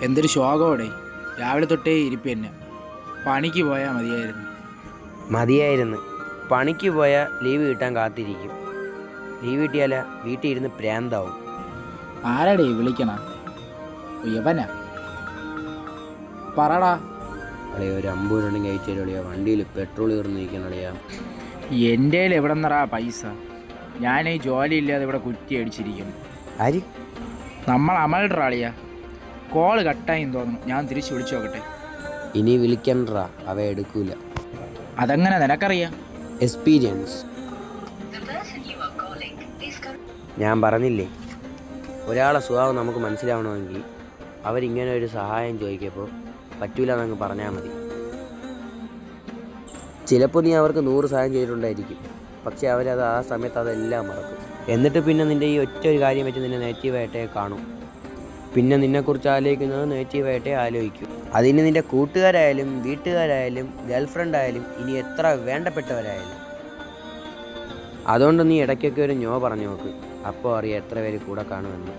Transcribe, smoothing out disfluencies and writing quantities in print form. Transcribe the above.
എന്തൊരു ശോകമോടെ. രാവിലെ തൊട്ടേ ഇരിപ്പ് തന്നെ. പണിക്ക് പോയാൽ മതിയായിരുന്നു. മതിയായിരുന്നു. പണിക്ക് പോയാൽ ലീവ് കിട്ടാൻ കാത്തിരിക്കും. ലീവ് കിട്ടിയാല വീട്ടിൽ ഇരുന്ന് പ്രാന്താവും. ആരാടേ വിളിക്കണ? യവനാ? പറടാ. അളിയ ഒരു 50 രൂപ കഴിച്ചാലും അളിയാ വണ്ടിയിൽ പെട്രോൾ തീർന്നിരിക്കണം അളിയാ. എൻ്റെ എവിടെ നിന്നടാ പൈസ? ഞാൻ ഈ ജോലി ഇല്ലാതെ ഇവിടെ കുറ്റി അടിച്ചിരിക്കുന്നു. ആര്? നമ്മൾ അമൽഡ്രാ അളിയാ. കോള് കട്ടായിന്ന് തോന്നുന്നു. ഞാൻ തിരിച്ച് വിളിച്ചു നോക്കട്ടെ. ഇനി വിളിക്കണ്ടാ, അവ എടുക്കൂല. അതെങ്ങനെ നിനക്കറിയാം? എക്സ്പീരിയൻസ്. ഞാൻ പറഞ്ഞില്ലേ, ഒരാളെ സ്വഭാവം നമുക്ക് മനസ്സിലാവണമെങ്കിൽ അവരിങ്ങനെ ഒരു സഹായം ചോദിക്കപ്പോൾ പറ്റൂല എന്നങ്ങ് പറഞ്ഞാൽ മതി. ചിലപ്പോൾ നീ അവർക്ക് 100 സഹായം ചെയ്തിട്ടുണ്ടായിരിക്കും, പക്ഷേ അവരത് ആ സമയത്ത് അതെല്ലാം മറക്കും. എന്നിട്ട് പിന്നെ നിൻ്റെ ഈ ഒറ്റ ഒരു കാര്യം വെച്ച് നിന്നെ നെഗറ്റീവായിട്ടേ കാണും. പിന്നെ നിന്നെക്കുറിച്ച് ആലോചിക്കുന്നത് നെഗറ്റീവായിട്ടേ ആലോചിക്കും. അതിന് നിൻ്റെ കൂട്ടുകാരായാലും വീട്ടുകാരായാലും ഗേൾഫ്രണ്ട് ആയാലും ഇനി എത്ര വേണ്ടപ്പെട്ടവരായാലും. അതുകൊണ്ട് നീ ഇടയ്ക്കൊക്കെ ഒരു ഞോ പറഞ്ഞു നോക്ക്. അപ്പോൾ അറിയാം എത്ര പേര് കൂടെ കാണുമെന്ന്.